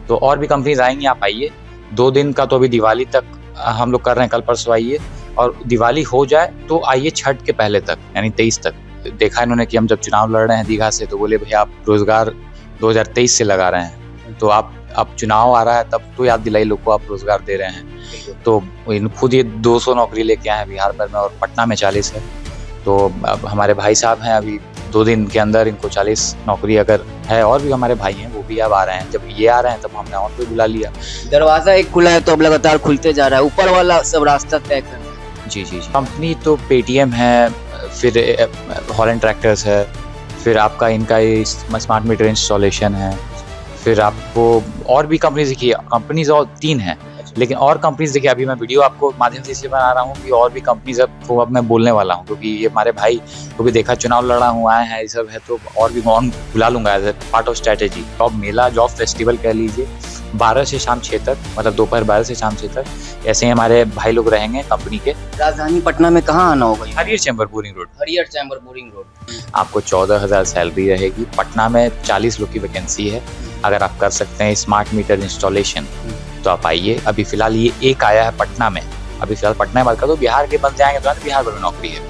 तो और भी कंपनीज आएंगी, आप आइए। 2 दिन का तो अभी दिवाली तक हम लोग कर रहे हैं, कल परसों आइए। और दिवाली हो जाए तो आइए छठ के पहले तक, यानी 23 तक। देखा इन्होंने कि हम जब चुनाव लड़ रहे हैं दीघा से, तो बोले भैया आप रोजगार 2023 से लगा रहे हैं, तो आप अब चुनाव आ रहा है तब तो याद दिलाई लोग को आप रोजगार दे रहे हैं। तो खुद ये 200 नौकरी लेके आए हैं बिहार भर में, और पटना में 40 है। तो अब हमारे भाई साहब हैं, अभी 2 दिन के अंदर इनको 40 नौकरी अगर है। और भी हमारे भाई हैं, वो भी अब आ रहे हैं। जब ये आ रहे हैं तब हमने और कोई बुला लिया। दरवाजा एक खुला है तो अब लगातार खुलते जा रहा है, ऊपर वाला सब रास्ता तय कर रहा है। जी जी जी। कंपनी तो पेटीएम है, फिर हॉलैंड ट्रैक्टर्स है, फिर आपका इनका ये स्मार्ट मीटर इंस्टॉलेशन है, फिर आपको और भी कंपनीज देखिए, कंपनीज और 3 हैं। लेकिन और कंपनीज देखिए, अभी मैं वीडियो आपको माध्यम से इसलिए बना रहा हूँ कि और भी कंपनीज को अब मैं बोलने वाला हूँ, क्योंकि ये हमारे भाई को भी देखा चुनाव लड़ा हूँ, आए हैं, ये सब है, तो और भी कौन बुला लूंगा as a part of strategy. Job मेला, जॉब फेस्टिवल कह लीजिए, 12 से शाम 6 तक, मतलब दोपहर 12 से शाम 6 तक ऐसे ही हमारे भाई लोग रहेंगे कंपनी के। राजधानी पटना में कहाँ आना होगा? हरियर चैम्बर बोरिंग रोड। हरियर चैम्बर बोरिंग रोड। आपको 14,000 सैलरी रहेगी। पटना में 40 लोग की वैकेंसी है। अगर आप कर सकते हैं स्मार्ट मीटर इंस्टॉलेशन तो आप आइए। अभी फिलहाल ये एक आया है पटना में, अभी फिलहाल पटना में बात कर, तो बिहार के बन जाएंगे तो बिहार भर में नौकरी है।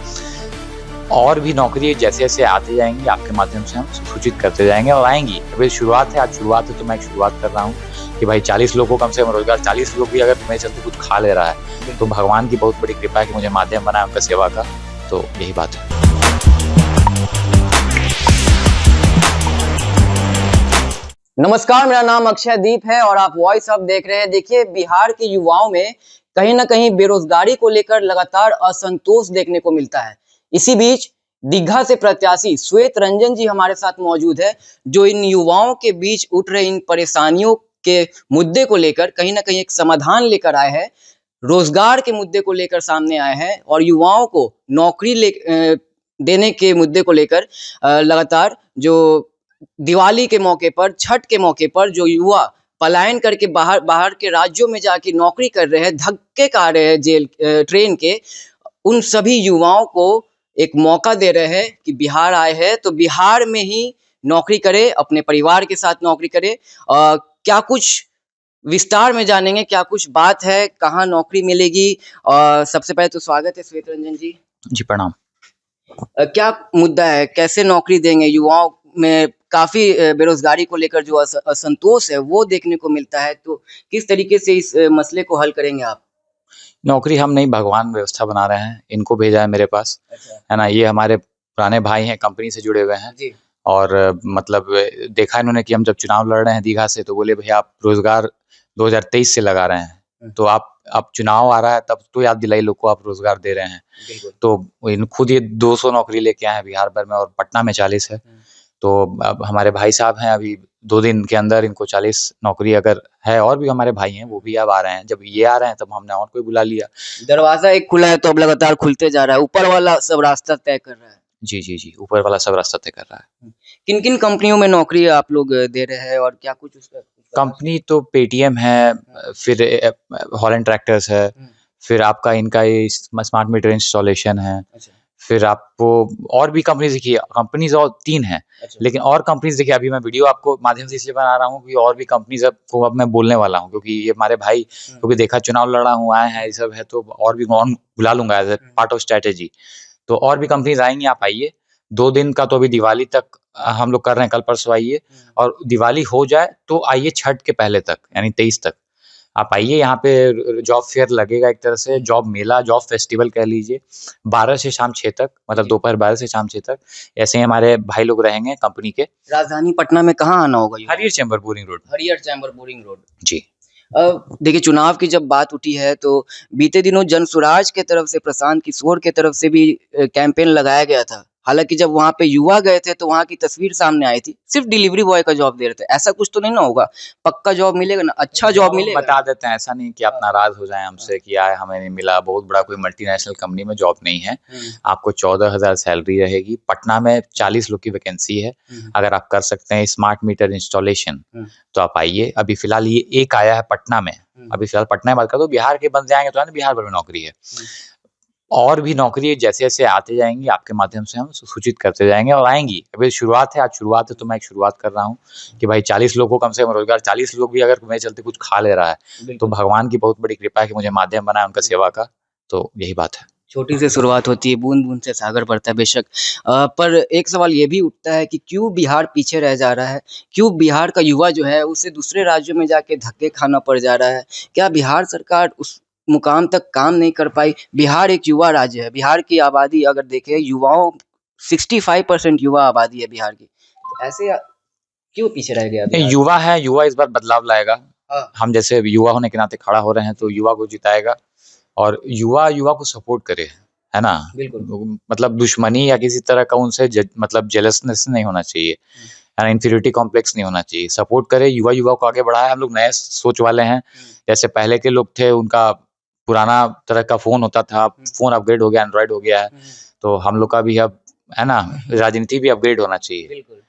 और भी नौकरी जैसे जैसे आते जाएंगी आपके माध्यम से हम सूचित करते जाएंगे और आएंगी। अभी शुरुआत है, आज शुरुआत है, तो मैं शुरुआत कर रहा हूँ कि भाई 40 लोगों को कम से कम रोजगार। 40 लोग भी अगर मेरे चलते कुछ खा ले रहा है तो भगवान की बहुत बड़ी कृपा है कि मुझे माध्यम बना उनका सेवा का। तो यही बात है। नमस्कार, मेरा नाम अक्षय दीप है और आप वॉइस ऑफ देख रहे हैं। देखिए, बिहार के युवाओं में कहीं ना कहीं बेरोजगारी को लेकर लगातार असंतोष देखने को मिलता है। इसी बीच दीघा से प्रत्याशी श्वेत रंजन जी हमारे साथ मौजूद है, जो इन युवाओं के बीच उठ रहे इन परेशानियों के मुद्दे को लेकर कहीं ना कहीं एक समाधान लेकर आए हैं। रोजगार के मुद्दे को लेकर सामने आए हैं और युवाओं को नौकरी देने के मुद्दे को लेकर लगातार जो दिवाली के मौके पर, छठ के मौके पर जो युवा पलायन करके बाहर के राज्यों में जाके नौकरी कर रहे हैं, धक्के खा रहे हैं जेल ट्रेन के, उन सभी युवाओं को एक मौका दे रहे हैं कि बिहार आए हैं तो बिहार में ही नौकरी करे, अपने परिवार के साथ नौकरी करे। क्या कुछ विस्तार में जानेंगे, क्या कुछ बात है, कहाँ नौकरी मिलेगी। सबसे पहले तो स्वागत है श्वेत रंजन जी। जी प्रणाम। क्या मुद्दा है, कैसे नौकरी देंगे? युवाओं में काफी बेरोजगारी को लेकर जो असंतोष है वो देखने को मिलता है, तो किस तरीके से इस मसले को हल करेंगे आप? नौकरी हम नहीं, भगवान व्यवस्था बना रहे हैं, इनको भेजा है मेरे पास। अच्छा। है ना, ये हमारे पुराने भाई हैं, कंपनी से जुड़े हुए हैं जी। और मतलब देखा इन्होंने कि हम जब चुनाव लड़ रहे हैं दीघा से, तो बोले भैया आप रोजगार 2023 से लगा रहे हैं, तो आप अब चुनाव आ रहा है तब तो याद दिलाई लोग को आप रोजगार दे रहे हैं। तो खुद ये 200 नौकरी लेके आए हैं बिहार भर में, और पटना में 40 है। तो अब हमारे भाई साहब हैं, अभी 2 दिन के अंदर इनको 40 नौकरी अगर है। और भी हमारे भाई हैं, वो भी अब आ रहे हैं। जब ये आ रहे हैं तब हमने और कोई बुला लिया। दरवाजा एक खुला है तो अब लगातार खुलते जा रहा है, ऊपर वाला सब रास्ता तय कर रहा है। जी जी जी, ऊपर वाला सब रास्ता तय कर रहा है। किन किन कंपनियों में नौकरी आप लोग दे रहे हैं और क्या कुछ उसका? कंपनी तो पेटीएम है, फिर हॉलैंड ट्रैक्टर्स है, फिर आपका इनका ये स्मार्ट मीटर इंस्टॉलेशन है, फिर आपको और भी कंपनीज देखिए, कंपनीज और 3 हैं। लेकिन और कंपनीज देखिए, अभी मैं वीडियो आपको माध्यम से इसलिए बना रहा हूँ कि और भी कंपनीज को अब मैं बोलने वाला हूँ, क्योंकि ये हमारे भाई को भी देखा चुनाव लड़ा हूँ, आए हैं, ये सब है, तो और भी कौन बुला लूंगा as a part of strategy. तो और भी कंपनीज आएंगी, आप आइए। 2 दिन का तो अभी दिवाली तक हम लोग कर रहे हैं, कल परसों आइए। और दिवाली हो जाए तो आइए छठ के पहले तक, यानी 23 तक आप आइए। यहाँ पे जॉब फेयर लगेगा, एक तरह से जॉब मेला, जॉब फेस्टिवल कह लीजिए, 12 से शाम 6 तक, मतलब दोपहर 12 से शाम 6 तक ऐसे ही हमारे भाई लोग रहेंगे कंपनी के। राजधानी पटना में कहाँ आना होगा? हरियर चैम्बर बोरिंग रोड। हरियर चैम्बर बोरिंग रोड। जी। देखिए, चुनाव की जब बात उठी है तो बीते दिनों जनसुराज के तरफ से, प्रशांत किशोर के तरफ से भी कैंपेन लगाया गया था। हालांकि जब वहां पे युवा गए थे तो वहां की तस्वीर सामने आई थी, सिर्फ डिलीवरी बॉय का जॉब दे रहे थे। ऐसा कुछ तो नहीं ना होगा? पक्का जॉब मिलेगा ना? अच्छा जॉब मिलेगा? बता देते हैं, ऐसा नहीं कि आप नाराज हो जाएं हमसे कि आए हमें नहीं मिला। बहुत बड़ा कोई मल्टीनेशनल कंपनी में जॉब नहीं है। आपको 14,000 सैलरी रहेगी। पटना में 40 लोग की वैकेंसी है। अगर आप कर सकते हैं स्मार्ट मीटर इंस्टॉलेशन तो आप आइए। अभी फिलहाल ये एक आया है पटना में, अभी फिलहाल पटना में बात कर, तो बिहार के बन जाएंगे तो बिहार भर में नौकरी है। और भी नौकरी जैसे-जैसे आते जाएँगी आपके माध्यम से हम सूचित करते जाएँगे और आएँगी। अभी शुरुआत है, आज शुरुआत है तो मैं एक शुरुआत कर रहा हूँ कि भाई 40 लोगों को कम से कम रोज़गार 40 लोग भी अगर मेरे चलते कुछ खा ले रहा है, तो बिल्कुल। भगवान की बहुत बड़ी कृपा है कि मुझे माध्यम बना है उनका सेवा का, तो यही बात है। छोटी से शुरुआत होती है, बूँद-बूँद से सागर बढ़ता है बेशक। पर एक सवाल ये भी उठता है कि क्यों बिहार पीछे रह जा रहा है? क्यों बिहार का युवा जो है उसे दूसरे राज्यों में जाके धक्के खाना पड़ जा रहा है? क्या बिहार सरकार उस मुकाम तक काम नहीं कर पाई? बिहार एक युवा राज्य है, बिहार की आबादी अगर देखें युवाओं 65% युवा आबादी है बिहार की। तो ऐसे क्यों पीछे रह गया नहीं, बिहार? युवा है, युवा इस बार बदलाव लाएगा। हाँ, हम जैसे युवा होने के नाते खड़ा हो रहे हैं तो युवा को जिताएगा और युवा युवा को सपोर्ट करे, है ना? बिल्कुल। मतलब दुश्मनी या किसी तरह का उनसे मतलब जेलसनेस नहीं होना चाहिए, है ना? इन्फीरियरिटी कॉम्प्लेक्स नहीं होना चाहिए। सपोर्ट करे, युवा को आगे बढ़ाए। हम लोग नए सोच वाले हैं। जैसे पहले के लोग थे, उनका पुराना तरह का फ़ोन होता था, फ़ोन अपग्रेड हो गया, एंड्रॉइड हो गया है। तो हम लोग का भी अब, है ना? राजनीति भी अपग्रेड होना चाहिए। बिल्कुल।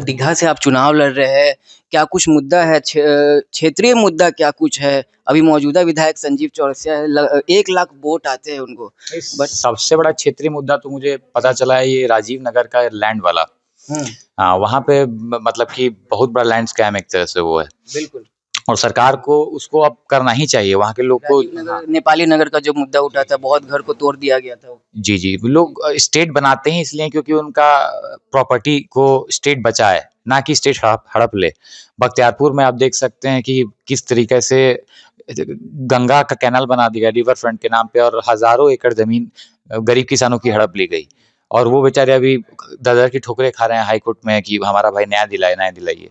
दीघा से आप चुनाव लड़ रहे हैं, क्या कुछ मुद्दा है क्षेत्रीय मुद्दा क्या कुछ है? अभी मौजूदा विधायक संजीव चौरसिया है, 1 लाख वोट आते हैं उनको। बट सबसे बड़ा क्षेत्रीय मुद्दा तो मुझे पता चला है ये राजीव नगर का लैंड वाला। हुँ, हाँ, वहाँ पे मतलब कि बहुत बड़ा लैंड स्कैम एक तरह से वो है बिल्कुल। और सरकार को उसको अब करना ही चाहिए। वहाँ के लोग को, राजीव हाँ, नगर नेपाली नगर का जो मुद्दा उठा था, बहुत घर को तोड़ दिया गया था वो। जी। लोग स्टेट बनाते हैं इसलिए क्योंकि उनका प्रॉपर्टी को स्टेट बचाए, ना कि स्टेट हड़प ले। बख्तियारपुर में आप देख सकते हैं कि किस तरीके से गंगा का कैनाल बना दिया रिवर फ्रंट के नाम पे और हज़ारों एकड़ ज़मीन गरीब किसानों की हड़प ली गई। और वो बेचारे अभी दर-दर की ठोकरें खा रहे हैं हाई कोर्ट में कि हमारा भाई न्याय दिलाइए, न्याय दिलाइए।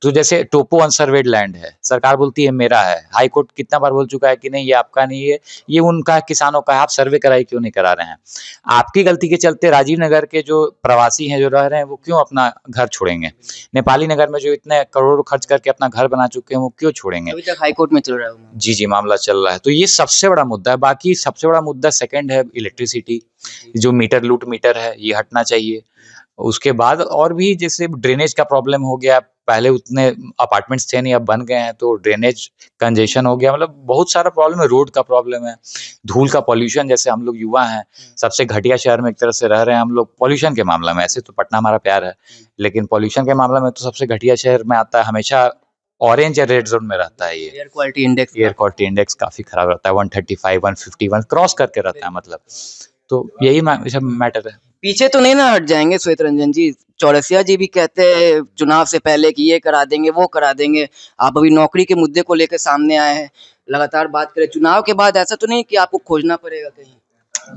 तो जैसे टोपो अनसर्वेड लैंड है, सरकार बोलती है मेरा है। हाई कोर्ट कितना बार बोल चुका है कि नहीं ये आपका नहीं है, ये उनका किसानों का है, आप सर्वे कराइए क्यों नहीं करा रहे हैं? आपकी गलती के चलते राजीव नगर के जो प्रवासी हैं, जो रह रहे हैं, वो क्यों अपना घर छोड़ेंगे? नेपाली नगर में जो इतने करोड़ों खर्च करके अपना घर बना चुके हैं, वो क्यों छोड़ेंगे? अभी तक हाई कोर्ट में चल रहा है वो मामला। जी, मामला चल रहा है। तो ये सबसे बड़ा मुद्दा है। बाकी सबसे बड़ा मुद्दा सेकंड है इलेक्ट्रिसिटी, जो लूट मीटर है, ये हटना चाहिए। उसके बाद और भी जैसे ड्रेनेज का प्रॉब्लम हो गया, पहले उतने अपार्टमेंट्स थे नहीं, अब बन गए हैं, तो ड्रेनेज कंजेशन हो गया, मतलब बहुत सारा प्रॉब्लम है, रोड का प्रॉब्लम है, धूल का पॉल्यूशन, जैसे हम लोग युवा हैं, सबसे घटिया शहर में एक तरह से रह रहे हैं हम लोग पॉल्यूशन के मामले में। ऐसे तो पटना हमारा प्यार है, लेकिन पॉल्यूशन के मामले में तो सबसे घटिया शहर में आता है, हमेशा ऑरेंज या रेड ज़ोन में रहता है ये। Air quality index air quality index काफ़ी खराब रहता है, 135, 151 क्रॉस करके रहता है मतलब। तो यही सब मैटर है। पीछे तो नहीं ना हट जाएँगे श्वेत रंजन जी? चौरसिया जी भी कहते हैं चुनाव से पहले कि ये करा देंगे, वो करा देंगे। आप अभी नौकरी के मुद्दे को लेके सामने आए हैं, लगातार बात करें। चुनाव के बाद ऐसा तो नहीं कि आपको खोजना पड़ेगा कहीं?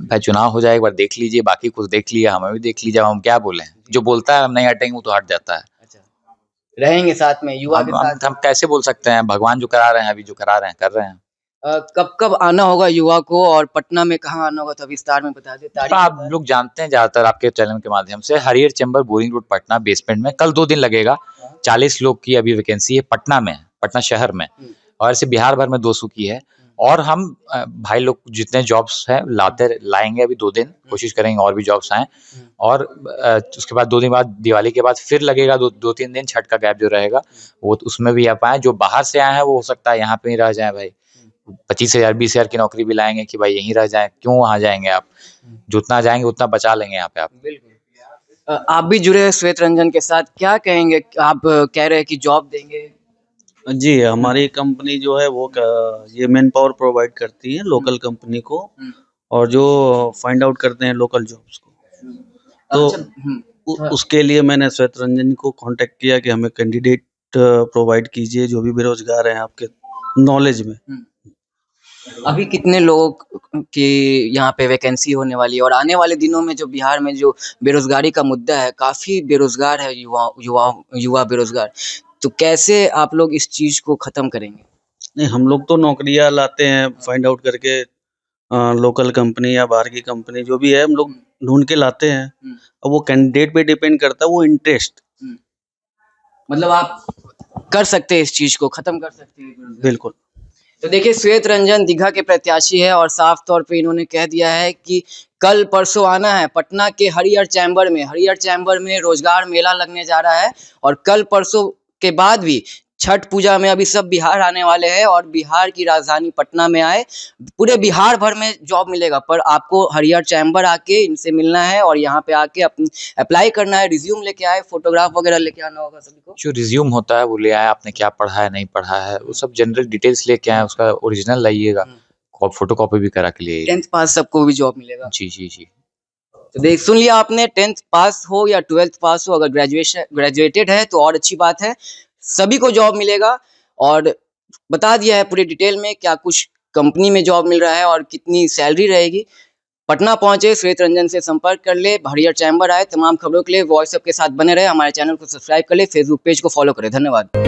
भाई चुनाव हो जाए एक बार देख लीजिए, बाकी कुछ देख लिया, हमें भी देख लीजिए, अब हम क्या बोलें? जो बोलता है हम नहीं हटेंगे वो तो हट जाता है। अच्छा, रहेंगे साथ में, युवा के अब साथ। हम कैसे बोल सकते हैं? भगवान जो करा रहे हैं, अभी जो करा रहे हैं, कर रहे हैं। कब-कब आना होगा युवा को और पटना में कहाँ आना होगा? तो विस्तार में बता दें, तो तारीख आप बताएँ। लोग जानते हैं ज़्यादातर आपके चैनल के माध्यम से, हरियर chamber boring road Patna basement में कल 2 दिन लगेगा। 40 लोग की अभी वैकेंसी है पटना में, पटना शहर में, हुँ, और ऐसे बिहार भर में 200 की है। और हम भाई लोग जितने जॉब्स हैं लाएँगे अभी 2 दिन, कोशिश करेंगे और भी जॉब्स आएँ। और उसके बाद 2 दिन बाद दिवाली के बाद फिर लगेगा 2-3 दिन छठ का गैप जो रहेगा, वो तो उसमें भी आप आएँ। जो बाहर से आए हैं वो हो सकता है यहाँ पे ही रह जाएँ भाई। 25,000 20,000 की नौकरी भी लाएँगे कि भाई यहीं रह जाएँ, क्यों वहाँ जाएँगे आप? जितना जाएँगे उतना बचा लेंगे यहाँ पे आप। बिल्कुल। आप भी जुड़े हैं श्वेत रंजन के साथ, क्या कहेंगे? आप कह रहे हैं कि जॉब देंगे। जी, हमारी कंपनी जो है वो ये मैन पावर प्रोवाइड करती है लोकल कंपनी को, हुँ, और जो फाइंड आउट करते हैं लोकल जॉब्स को। तो अच्छा हुँ, हाँ। उसके लिए मैंने श्वेत रंजन को कांटेक्ट किया कि हमें कैंडिडेट प्रोवाइड कीजिए जो भी बेरोजगार हैं आपके नॉलेज में। हुँ। अभी कितने लोगों की यहाँ पे वैकेंसी होने वाली है और आने वाले दिनों में जो बिहार में जो बेरोज़गारी का मुद्दा है, काफ़ी बेरोज़गार है युवा बेरोज़गार। तो कैसे आप लोग इस चीज़ को ख़त्म करेंगे? नहीं, हम लोग तो नौकरियाँ लाते हैं फाइंड आउट करके, लोकल कंपनी या बाहर की कंपनी जो भी है हम लोग ढूँढ के लाते हैं। हुँ, अब वो कैंडिडेट पे डिपेंड करता है, वो इंटरेस्ट। हुँ। मतलब आप कर सकते हैं इस चीज़ को, ख़त्म कर सकते हैं बेरोज़गारी। बिल्कुल। तो देखिए श्वेत रंजन दीघा के प्रत्याशी है और साफ तौर पे इन्होंने कह दिया है कि कल परसों आना है पटना के हरियर चैम्बर में रोजगार मेला लगने जा रहा है और कल परसों के बाद भी छठ पूजा में अभी सब बिहार आने वाले हैं और बिहार की राजधानी पटना में आए, पूरे बिहार भर में जॉब मिलेगा, पर आपको हरियर चैम्बर आके इनसे मिलना है और यहाँ पे आके अपनी अप्लाई करना है। रिज्यूम लेके आए, फोटोग्राफ वगैरह लेके आना होगा सभी को। जो रिज्यूम होता है वो ले आए, आपने क्या पढ़ा है नहीं पढ़ा है वो सब जनरल डिटेल्स लेके आए, उसका ओरिजिनल लाइएगा, फोटो कॉपी भी करा के लिए। 10th पास सबको भी जॉब मिलेगा। जी जी जी। तो देख सुन लिया आपने, 10th पास हो या 12th पास हो, अगर ग्रेजुएटेड है तो और अच्छी बात है, सभी को जॉब मिलेगा। और बता दिया है पूरी डिटेल में क्या कुछ कंपनी में जॉब मिल रहा है और कितनी सैलरी रहेगी। पटना पहुंचे, श्वेत रंजन से संपर्क कर ले, हरियर चैम्बर आए। तमाम खबरों के लिए वॉइस अप के साथ बने रहे, हमारे चैनल को सब्सक्राइब कर ले, फेसबुक पेज को फॉलो करें। धन्यवाद।